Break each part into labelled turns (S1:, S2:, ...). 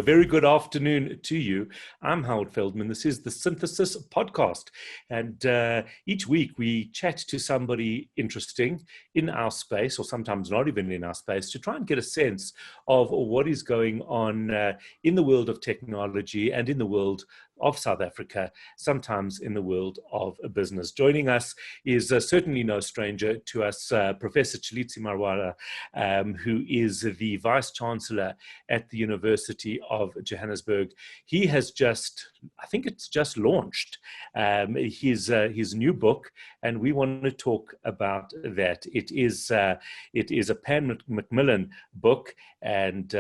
S1: very good afternoon to you. I'm Howard Feldman. This is the Synthesis Podcast. And each week we chat to somebody interesting in our space, or sometimes not even in our space, to try and get a sense of what is going on in the world of technology and in the world of South Africa, sometimes in the world of business. Joining us is certainly no stranger to us, Professor Tshilidzi Marwala, who is the Vice Chancellor at the University of Johannesburg. He has I think it's just launched his new book, and we want to talk about that. It is a Pan Macmillan book, and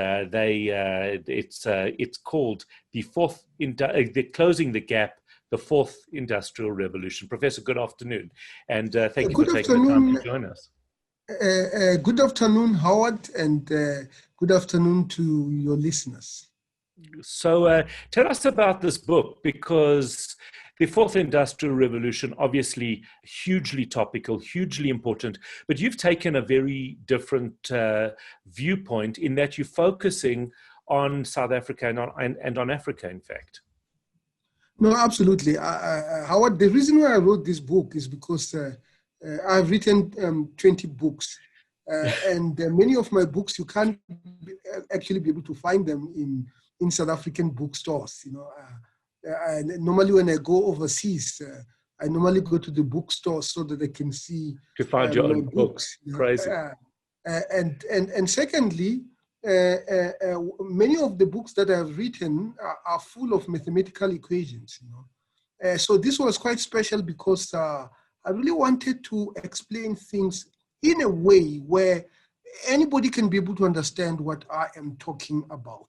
S1: it's called the Closing the Gap, the Fourth Industrial Revolution. Professor, good afternoon, and thank you for taking the time to join us.
S2: Good afternoon, Howard, and good afternoon to your listeners.
S1: So tell us about this book, because the Fourth Industrial Revolution, obviously hugely topical, hugely important, but you've taken a very different viewpoint in that you're focusing on South Africa and on Africa, in fact.
S2: No, absolutely. Howard, the reason why I wrote this book is because I've written 20 books, and many of my books, you can't actually be able to find them in South African bookstores. Normally when I go overseas, I normally go to the bookstore so that I can see
S1: to find your own books. Crazy.
S2: And secondly, many of the books that I've written are full of mathematical equations. So this was quite special because I really wanted to explain things in a way where anybody can be able to understand what I am talking about.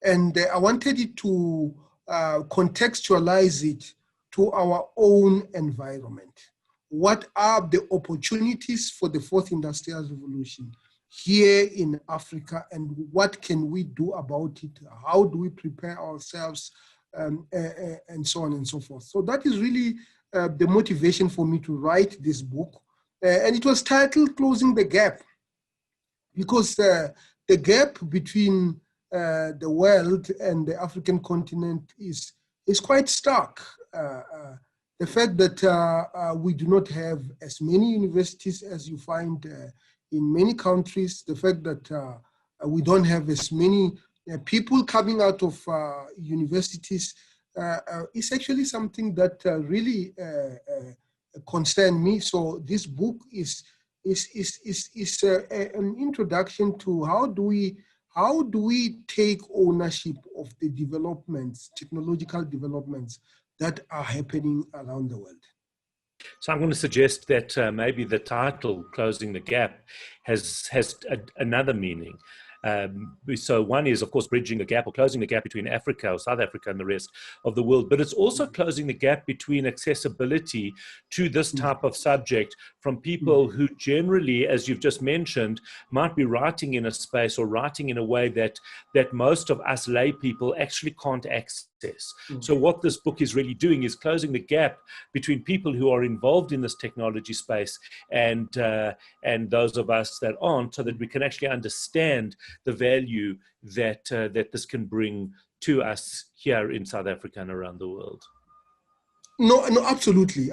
S2: And I wanted it to contextualize it to our own environment. What are the opportunities for the Fourth Industrial Revolution here in Africa, and what can we do about it? How do we prepare ourselves, and so on and so forth? So that is really the motivation for me to write this book. And it was titled Closing the Gap, because the gap between the world and the African continent is quite stark. The fact that we do not have as many universities as you find in many countries, the fact that we don't have as many people coming out of universities is actually something that really concern me. So this book is an introduction to how do we take ownership of the developments, technological developments that are happening around the world.
S1: So I'm going to suggest that maybe the title, Closing the Gap, has another meaning. So one is, of course, bridging the gap or closing the gap between Africa or South Africa and the rest of the world, but it's also closing the gap between accessibility to this type of subject from people who generally, as you've just mentioned, might be writing in a space or writing in a way that most of us lay people actually can't access. So what this book is really doing is closing the gap between people who are involved in this technology space and those of us that aren't, so that we can actually understand the value that this can bring to us here in South Africa and around the world.
S2: No, absolutely.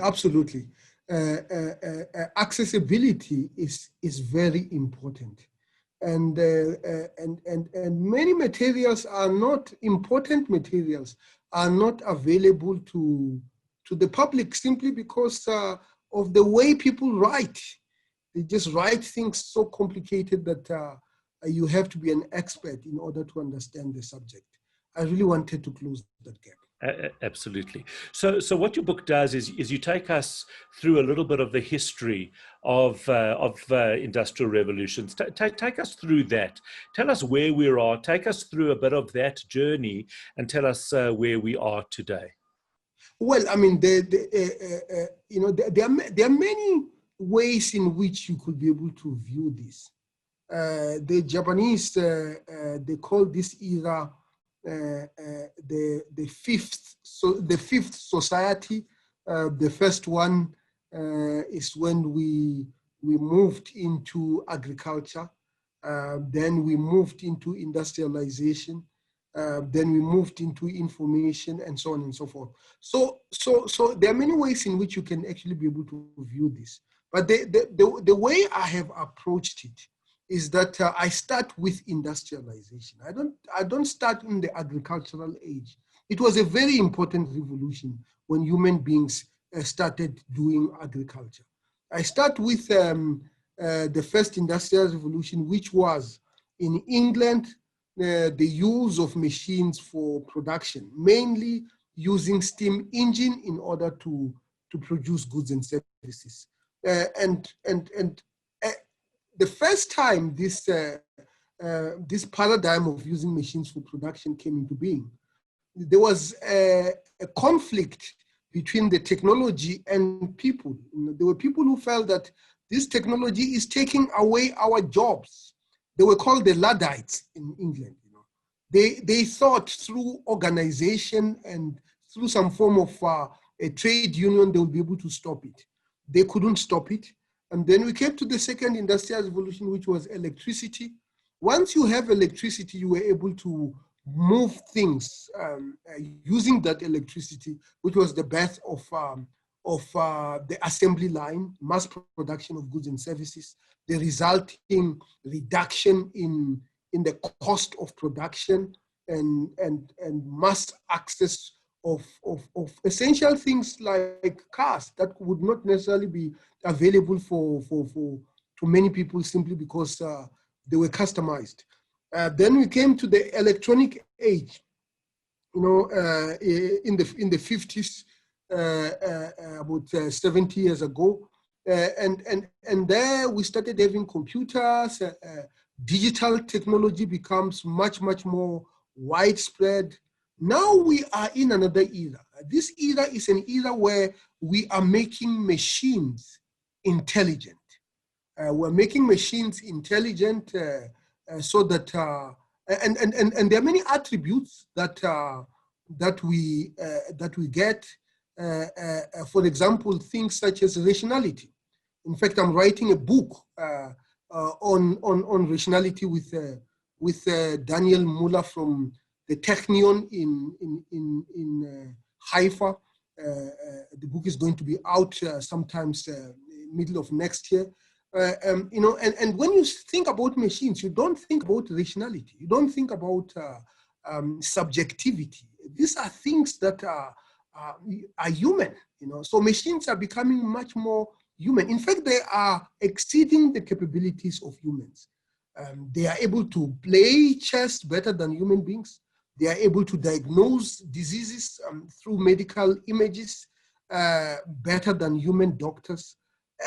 S2: Accessibility is very important, and many materials are not important. Materials are not available to the public simply because of the way people write. They just write things so complicated that you have to be an expert in order to understand the subject. I really wanted to close that gap.
S1: Absolutely. So what your book does is you take us through a little bit of the history of industrial revolutions. Take us through that. Tell us where we are. Take us through a bit of that journey and tell us where we are today.
S2: Well, I mean, there are many ways in which you could be able to view this. The Japanese, they call this era the fifth society. The first one is when we moved into agriculture. Then we moved into industrialization. Then we moved into information and so on and so forth. So there are many ways in which you can actually be able to view this. But the way I have approached it is that I start with industrialization. I don't start in the agricultural age. It was a very important revolution when human beings started doing agriculture. I start with the first industrial revolution, which was in England, the use of machines for production, mainly using steam engine in order to produce goods and services. And the first time this paradigm of using machines for production came into being, there was a conflict between the technology and people. There were people who felt that this technology is taking away our jobs. They were called the Luddites in England. They thought through organization and through some form of a trade union, they would be able to stop it. They couldn't stop it. And then we came to the second industrial revolution, which was electricity. Once you have electricity, you were able to move things using that electricity, which was the birth of the assembly line, mass production of goods and services, the resulting reduction in the cost of production and mass access of essential things like cars that would not necessarily be available to many people simply because they were customized. Then we came to the electronic age, in the 50s, about 70 years ago. And there we started having computers, digital technology becomes much, much more widespread. Now we are in another era. This era is an era where we are making machines intelligent. We're making machines intelligent so that, and there are many attributes that we get. For example, things such as rationality. In fact, I'm writing a book on rationality with Daniel Muller from the Technion in Haifa. The book is going to be out sometimes middle of next year. And when you think about machines, you don't think about rationality. You don't think about subjectivity. These are things that are human. So machines are becoming much more human. In fact, they are exceeding the capabilities of humans. They are able to play chess better than human beings. They are able to diagnose diseases through medical images better than human doctors.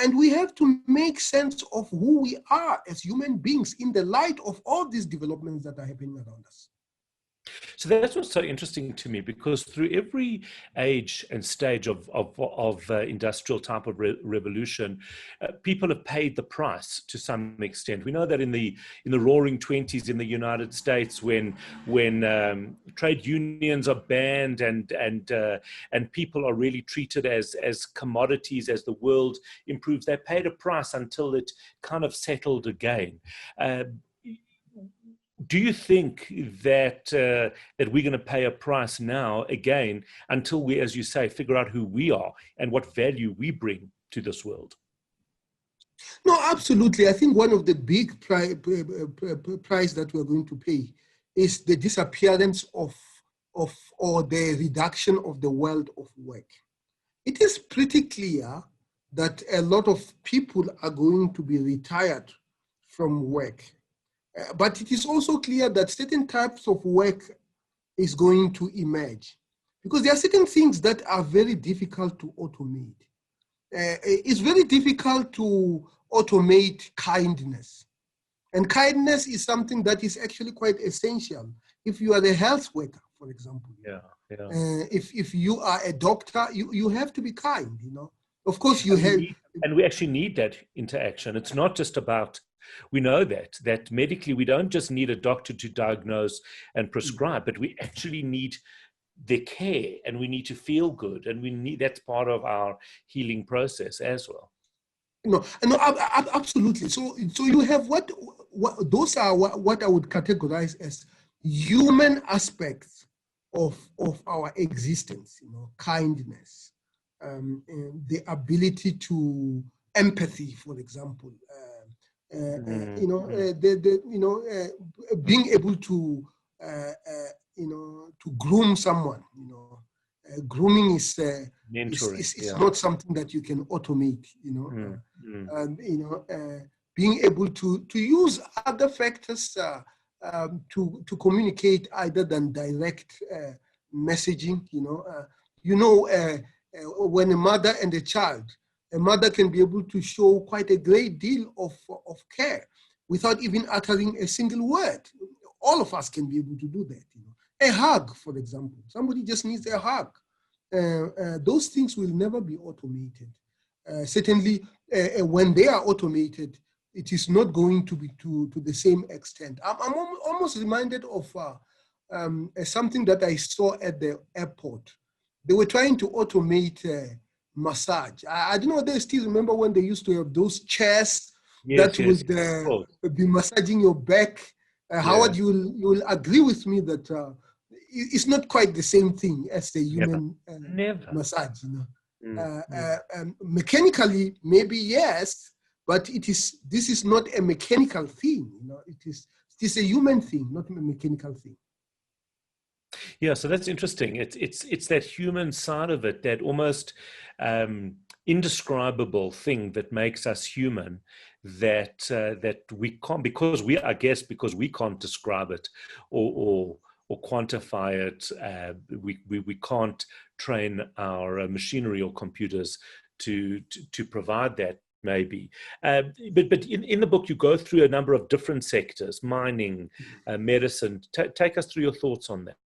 S2: And we have to make sense of who we are as human beings in the light of all these developments that are happening around us.
S1: So that's what's so interesting to me, because through every age and stage of industrial type of revolution, people have paid the price to some extent. We know that in the Roaring '20s in the United States, when trade unions are banned and people are really treated as commodities as the world improves, they paid a price until it kind of settled again. Do you think that that we're going to pay a price now again until we, as you say, figure out who we are and what value we bring to this world?
S2: No, absolutely. I think one of the big price that we're going to pay is the disappearance or the reduction of the world of work. It is pretty clear that a lot of people are going to be retired from work. But it is also clear that certain types of work is going to emerge, because there are certain things that are very difficult to automate. It's very difficult to automate kindness. And kindness is something that is actually quite essential. If you are a health worker, for example, if you are a doctor, you have to be kind, Of course you have.
S1: And we actually need that interaction. It's not just about, we know that medically we don't just need a doctor to diagnose and prescribe, but we actually need their care, and we need to feel good, and that's part of our healing process as well.
S2: No, absolutely. So you have what those are what I would categorize as human aspects of our existence, kindness, the ability to empathy, for example, being able to to groom someone. Grooming is not something that you can automate. Being able to use other factors to communicate either than direct messaging. When a mother and a child, a mother can be able to show quite a great deal of care without even uttering a single word. All of us can be able to do that. A hug, for example. Somebody just needs a hug. Those things will never be automated. Certainly, when they are automated, it is not going to be to the same extent. I'm almost reminded of something that I saw at the airport. They were trying to automate massage. I don't know if they still remember when they used to have those chairs that would be massaging your back. Howard, you will agree with me that it's not quite the same thing as the human massage. Mechanically, maybe yes, but this is not a mechanical thing. It is a human thing, not a mechanical thing.
S1: Yeah, so that's interesting. It's that human side of it, that almost indescribable thing that makes us human, that we can't, because we can't describe it or quantify it. We can't train our machinery or computers to provide that. Maybe, but in the book you go through a number of different sectors: mining, medicine. Take us through your thoughts on that.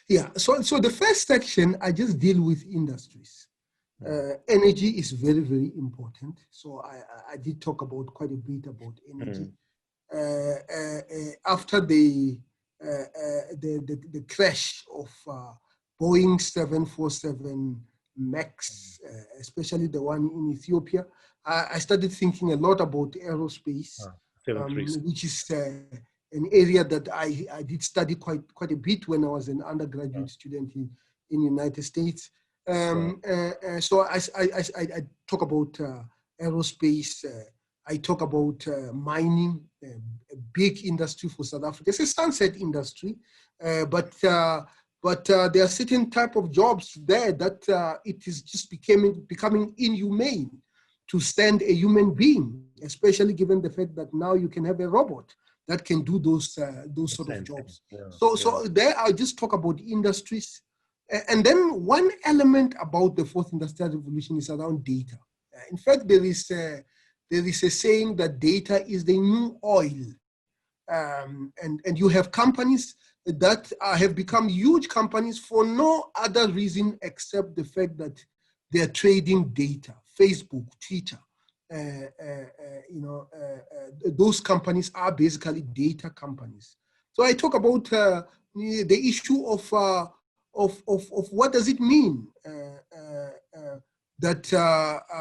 S2: Yeah. So the first section, I just deal with industries. Energy is very, very important. So I did talk about quite a bit about energy. After the crash of Boeing 747 MAX, especially the one in Ethiopia, I started thinking a lot about aerospace, which is an area that I did study quite a bit when I was an undergraduate student in the United States. So I talk about aerospace. I talk about mining, a big industry for South Africa. It's a sunset industry, but there are certain type of jobs there that it is just becoming inhumane to send a human being, especially given the fact that now you can have a robot that can do those sort of jobs. So there I just talk about industries. And then one element about the fourth industrial revolution is around data. In fact, there is a saying that data is the new oil. And you have companies that have become huge companies for no other reason except the fact that they are trading data. Facebook, Twitter, those companies are basically data companies. So I talk about the issue of what does it mean that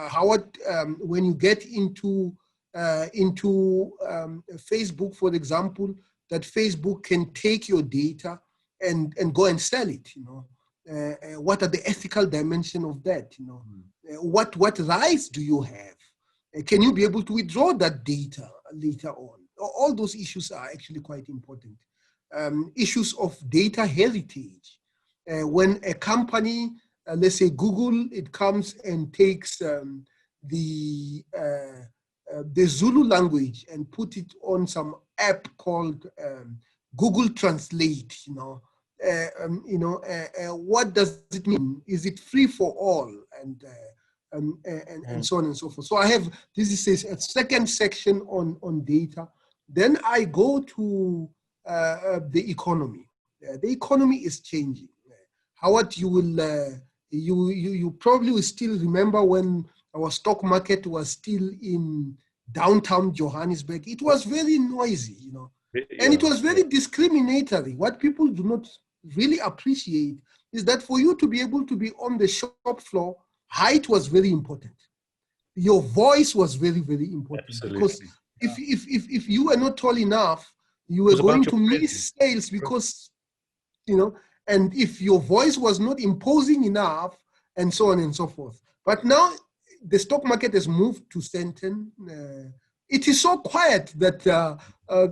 S2: Howard, when you get into Facebook, for example, that Facebook can take your data and go and sell it. What are the ethical dimension of that? What rights do you have? Can you be able to withdraw that data later on? All those issues are actually quite important. Issues of data heritage. When a company, let's say Google, it comes and takes the Zulu language and put it on some app called Google Translate. What does it mean? Is it free for all? And so on and so forth. So I have, this is a second section on data. Then I go to the economy. The economy is changing. Howard, you probably will still remember when our stock market was still in downtown Johannesburg. It was very noisy, and it was very discriminatory. What people do not really appreciate is that for you to be able to be on the shop floor, height was very important. Your voice was very, very important. Absolutely. Because if you were not tall enough, You were
S1: was about
S2: going
S1: your
S2: to miss sales because, and if your voice was not imposing enough, and so on and so forth. But now the stock market has moved to Sandton. It is so quiet that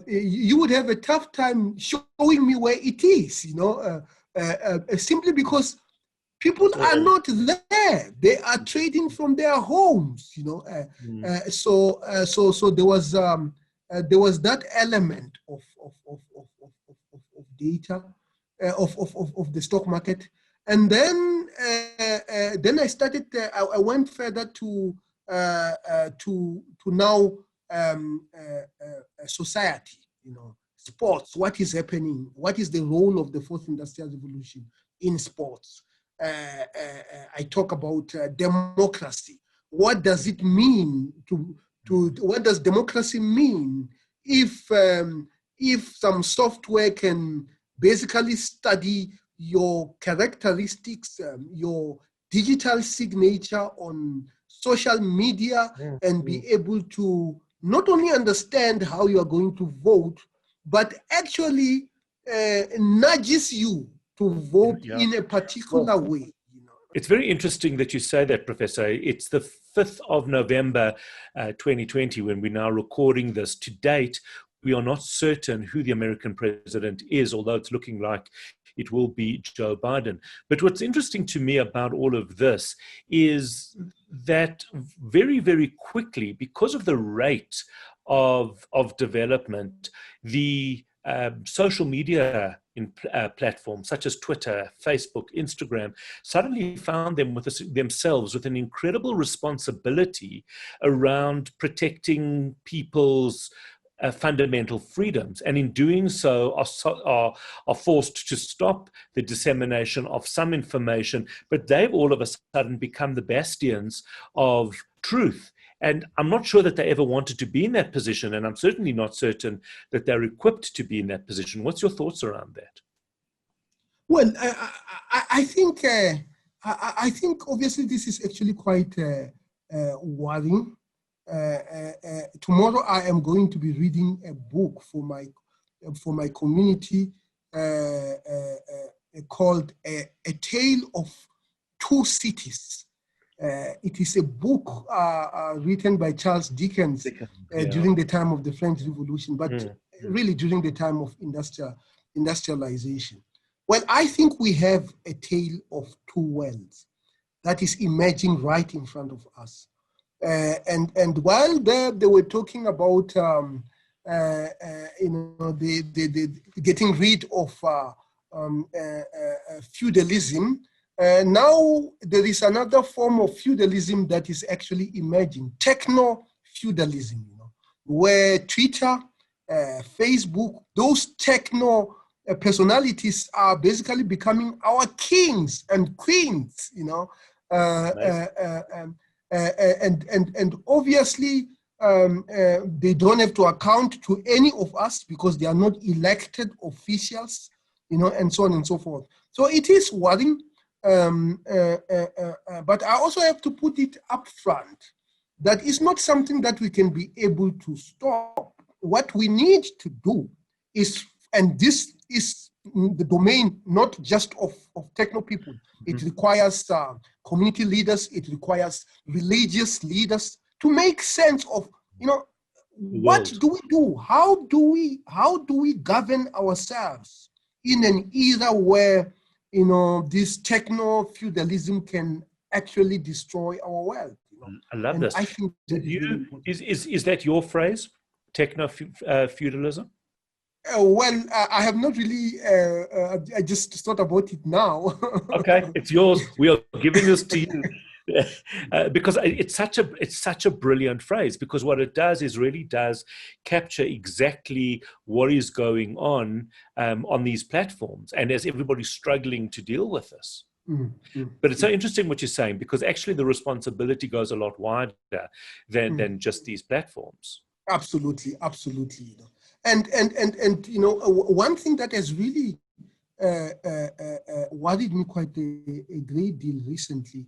S2: you would have a tough time showing me where it is, simply because people are not there. They are trading from their homes, So there was that element of data of the stock market, and then I started. I went further to now society, sports. What is happening? What is the role of the fourth industrial revolution in sports? I talk about democracy. What does it mean what does democracy mean if some software can basically study your characteristics, your digital signature on social media, and be able to not only understand how you are going to vote, but actually nudges you to vote in a particular way.
S1: It's very interesting that you say that, Professor. It's the 5th of November, 2020, when we're now recording this. To date, we are not certain who the American president is, although it's looking like it will be Joe Biden. But what's interesting to me about all of this is that very, very quickly, because of the rate of development, the social media platforms such as Twitter, Facebook, Instagram suddenly found themselves with an incredible responsibility around protecting people's fundamental freedoms, and in doing so are forced to stop the dissemination of some information, but they've all of a sudden become the bastions of truth. And I'm not sure that they ever wanted to be in that position, and I'm certainly not certain that they're equipped to be in that position. What's your thoughts around that?
S2: Well, I think obviously this is actually quite worrying. Tomorrow I am going to be reading a book for my community called A Tale of Two Cities. It is a book written by Charles Dickens during the time of the French Revolution, but really during the time of industrialization. Well, I think we have a tale of two worlds that is emerging right in front of us. And while they were talking about the getting rid of feudalism, now there is another form of feudalism that is actually emerging, techno-feudalism, where Twitter, Facebook, those techno personalities are basically becoming our kings and queens, and obviously they don't have to account to any of us because they are not elected officials, and so on and so forth. So it is worrying, but I also have to put it up front that it's not something that we can be able to stop. What we need to do is, and this is the domain not just of techno people, it requires community leaders, it requires religious leaders to make sense of, what do we do? How do we govern ourselves in an era where, this techno-feudalism can actually destroy our world?
S1: I love this.
S2: I think that
S1: is that your phrase, techno-feudalism?
S2: Well, I have not really. I just thought about it now.
S1: Okay, it's yours. We are giving this to you because it's such a brilliant phrase. Because what it does is really does capture exactly what is going on these platforms, and as everybody's struggling to deal with this. But it's so interesting what you're saying, because actually the responsibility goes a lot wider than just these platforms.
S2: Absolutely. And one thing that has really worried me quite a great deal recently.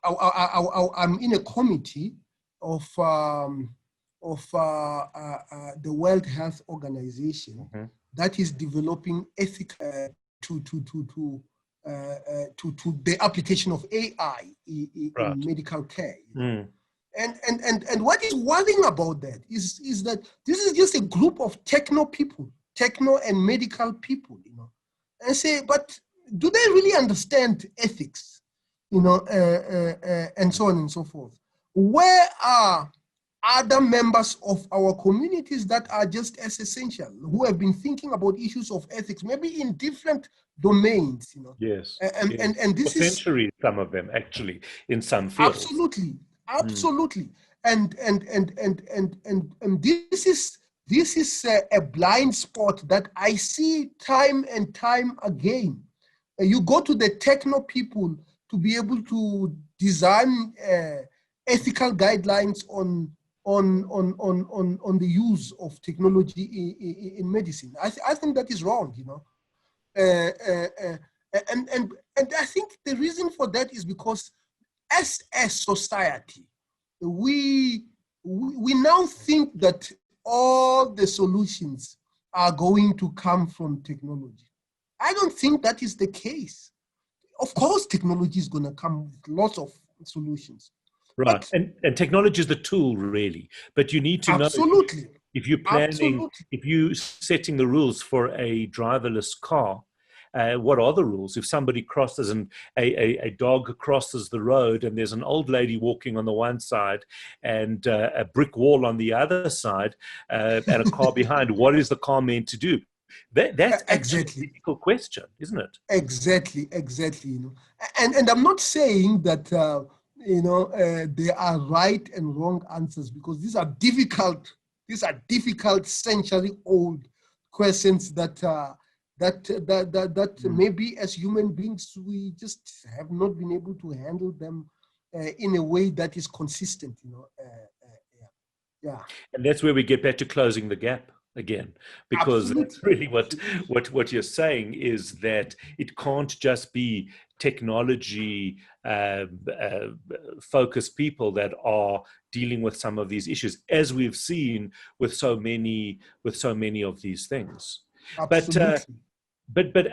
S2: I'm in a committee of the World Health Organization
S1: Mm-hmm.
S2: that is developing ethics to the application of AI in medical care. And what is worrying about that is that this is just a group of techno people, techno and medical people, and say, but do they really understand ethics, and so on and so forth? Where are other members of our communities that are just as essential, who have been thinking about issues of ethics, maybe in different domains,
S1: Yes.
S2: And this
S1: for
S2: is
S1: centuries, some of them actually in some fields.
S2: Absolutely. And this is a blind spot that I see time and time again. You go to the techno people to be able to design ethical guidelines on the use of technology in medicine. I think that is wrong, and I think the reason for that is because as a society, we now think that all the solutions are going to come from technology. I don't think that is the case. Of course, technology is going to come with lots of solutions.
S1: Right. And technology is the tool, really. But you need to know if you're planning, if you're setting the rules for a driverless car, what are the rules? If somebody crosses and a dog crosses the road and there's an old lady walking on the one side and a brick wall on the other side and a car behind, what is the car meant to do? That's exactly a difficult question, isn't it?
S2: Exactly. And I'm not saying that there are right and wrong answers, because these are difficult century-old questions that maybe as human beings we just have not been able to handle them in a way that is consistent.
S1: And that's where we get back to closing the gap again, because that's really what you're saying, is that it can't just be technology focused people that are dealing with some of these issues, as we've seen with so many of these things. But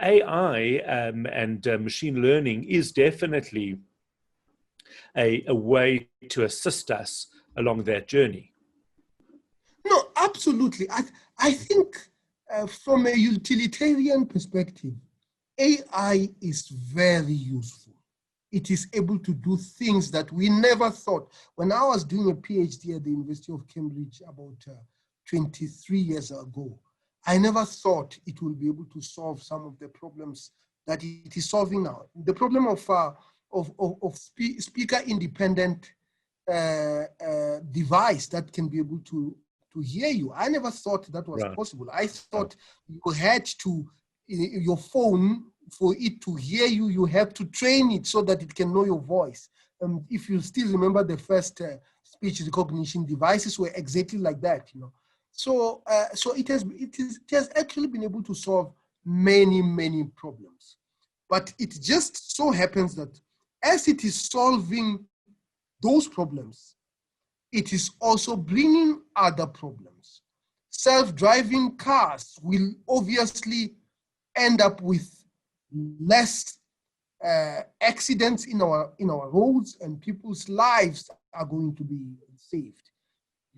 S1: AI and machine learning is definitely a way to assist us along that journey.
S2: No, absolutely. I think from a utilitarian perspective, AI is very useful. It is able to do things that we never thought. When I was doing a PhD at the University of Cambridge about 23 years ago, I never thought it will be able to solve some of the problems that it is solving now. The problem of speaker-independent device that can be able to hear you. I never thought that was possible. I thought you had to, your phone, for it to hear you, you have to train it so that it can know your voice. If you still remember, the first speech recognition devices were exactly like that, So, it has actually been able to solve many problems. But it just so happens that as it is solving those problems, it is also bringing other problems. Self-driving cars will obviously end up with less accidents in our roads, and people's lives are going to be saved.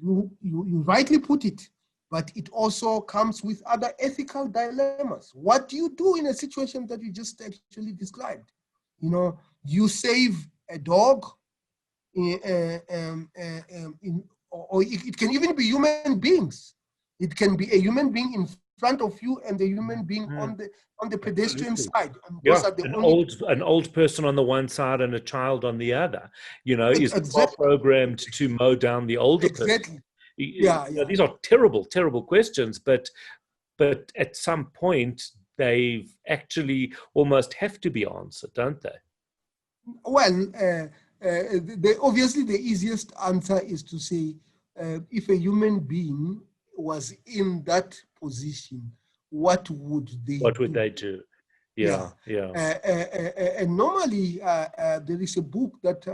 S2: You rightly put it, but it also comes with other ethical dilemmas. What do you do in a situation that you just actually described? You save a dog, or it can even be human beings. It can be a human being in front of you and the human being on the pedestrian side. And those are the
S1: an old person on the one side and a child on the other. Is the car programmed to mow down the older person? These are terrible questions, but at some point they actually almost have to be answered, don't they?
S2: Well, obviously the easiest answer is to say, if a human being was in that position, what would they
S1: do?
S2: And normally there is a book that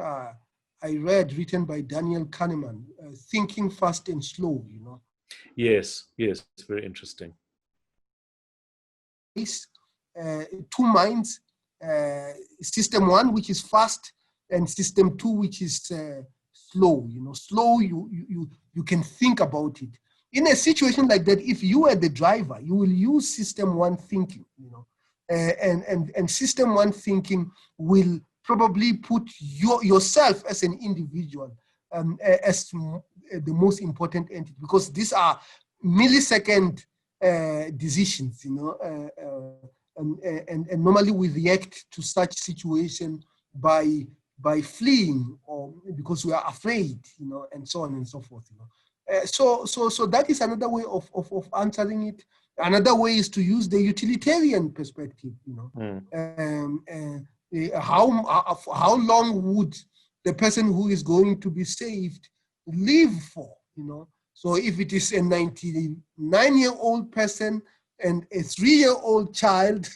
S2: I read, written by Daniel Kahneman, thinking fast and slow, you know.
S1: Yes, yes, it's very interesting.
S2: Two minds, system one, which is fast, and system two, which is slow. You know, slow, you can think about it. In a situation like that, if you are the driver, you will use system one thinking, you know, and system one thinking will probably put yourself as an individual as the most important entity, because these are millisecond decisions, you know, and normally we react to such situation by fleeing, or because we are afraid, you know, and so on and so forth, you know. So that is another way of answering it. Another way is to use the utilitarian perspective, you know. How long would the person who is going to be saved live for, you know? So if it is a 99-year-old person and a 3-year-old child,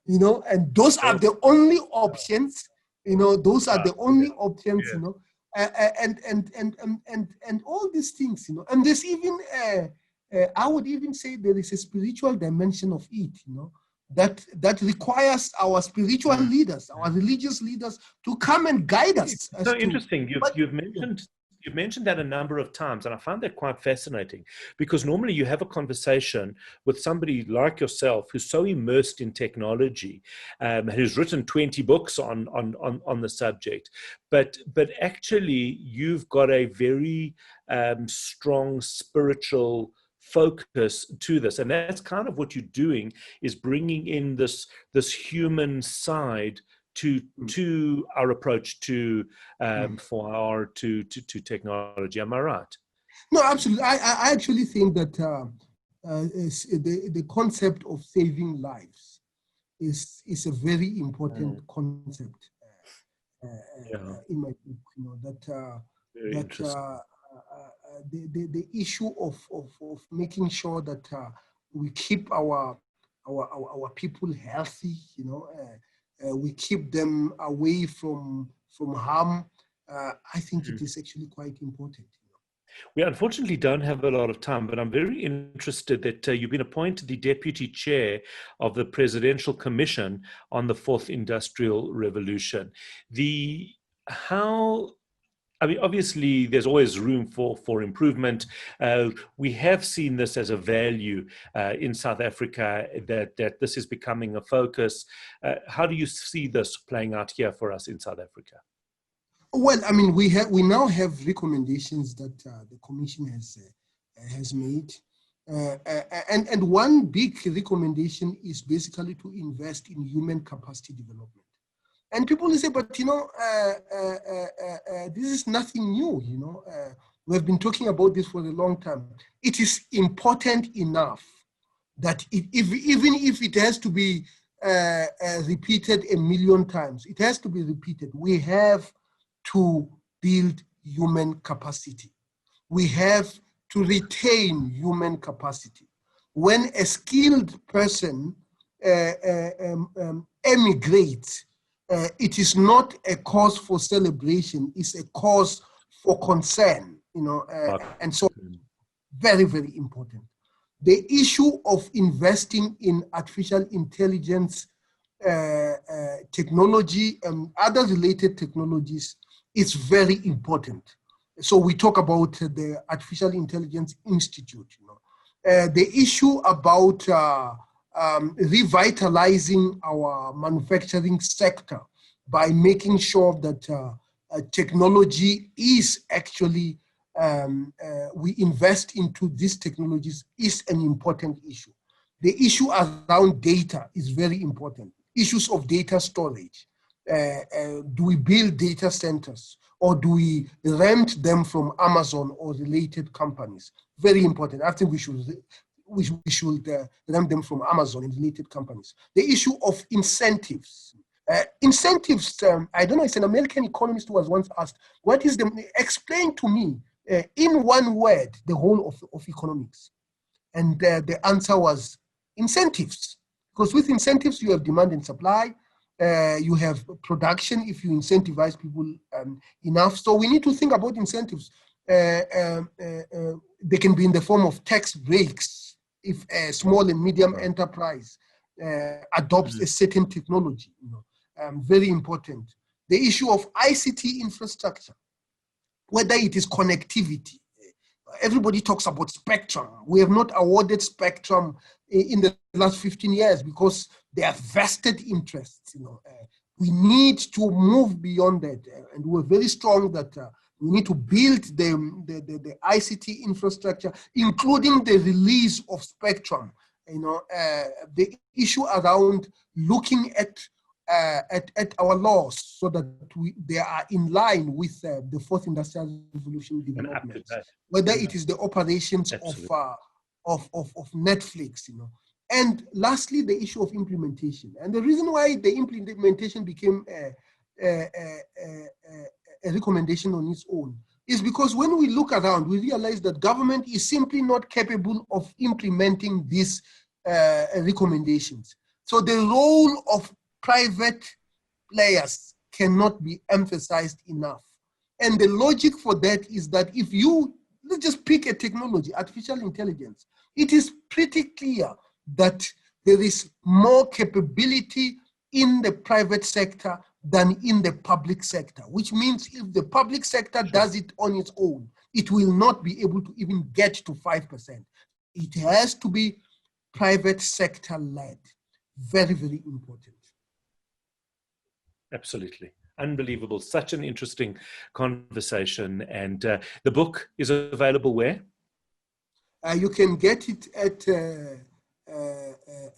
S2: you know, and those are the only options, you know, those are the only options, you know, and all these things, you know. And there's even, I would even say there is a spiritual dimension of it, you know, that requires our spiritual leaders, our religious leaders, to come and guide us.
S1: It's so interesting. You've mentioned that a number of times, and I find that quite fascinating, because normally you have a conversation with somebody like yourself who's so immersed in technology, who's written 20 books on the subject, but actually you've got a very strong spiritual focus to this, and that's kind of what you're doing, is bringing in this human side to our approach to technology. Am I right?
S2: No, absolutely. I actually think that the concept of saving lives is a very important concept in my book. You know, the issue of making sure that we keep our people healthy, you know. We keep them away from harm. I think it is actually quite important.
S1: We unfortunately don't have a lot of time, but I'm very interested that you've been appointed the Deputy Chair of the Presidential Commission on the Fourth Industrial Revolution. I mean, obviously, there's always room for improvement. We have seen this as a value in South Africa, that this is becoming a focus. How do you see this playing out here for us in South Africa?
S2: Well, I mean, we now have recommendations that the Commission has made, and one big recommendation is basically to invest in human capacity development. And people will say, but you know, this is nothing new. You know, we have been talking about this for a long time. It is important enough that even if it has to be repeated 1 million times, it has to be repeated. We have to build human capacity. We have to retain human capacity. When a skilled person emigrates, it is not a cause for celebration, it's a cause for concern, you know, and so very, very important. The issue of investing in artificial intelligence technology and other related technologies is very important. So we talk about the Artificial Intelligence Institute, you know. The issue about revitalizing our manufacturing sector by making sure that technology is actually, we invest into these technologies is an important issue. The issue around data is very important. Issues of data storage. Do we build data centers, or do we rent them from Amazon or related companies? Very important. I think we should rent them from Amazon and related companies. The issue of incentives. Incentives, I don't know, it's an American economist who was once asked, explain to me in one word the whole of economics. And the answer was incentives. Because with incentives, you have demand and supply. You have production if you incentivize people enough. So we need to think about incentives. they can be in the form of tax breaks if a small and medium enterprise adopts a certain technology. Very important. The issue of ICT infrastructure, whether it is connectivity. Everybody talks about spectrum. We have not awarded spectrum in the last 15 years because they have vested interests. We need to move beyond that, and we're very strong that we need to build the ICT infrastructure, including the release of spectrum. The issue around looking at our laws so that they are in line with the fourth industrial revolution developments, whether it is the operations of Netflix, And lastly, the issue of implementation. And the reason why the implementation became a recommendation on its own is because when we look around, we realize that government is simply not capable of implementing these recommendations. So the role of private players cannot be emphasized enough. And the logic for that is that if you, let's just pick a technology, artificial intelligence, it is pretty clear that there is more capability in the private sector than in the public sector, which means if the public sector does it on its own, it will not be able to even get to 5%. It has to be private sector led. Very, very important.
S1: Absolutely. Unbelievable. Such an interesting conversation. And the book is available where?
S2: You can get it at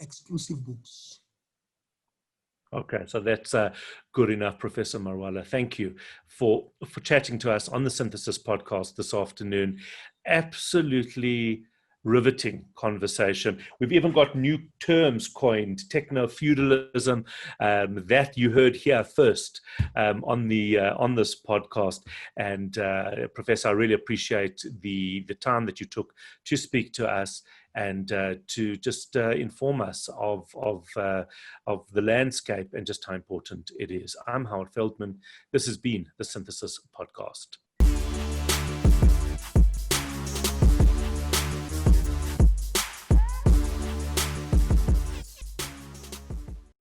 S2: Exclusive Books.
S1: Okay, so that's good enough, Professor Marwala. Thank you for chatting to us on the Synthesis podcast this afternoon. Absolutely riveting conversation. We've even got new terms coined, techno-feudalism, that you heard here first on this podcast. And Professor, I really appreciate the time that you took to speak to us and to just inform us of the landscape and just how important it is. I'm Howard Feldman. This has been the Synthesis Podcast.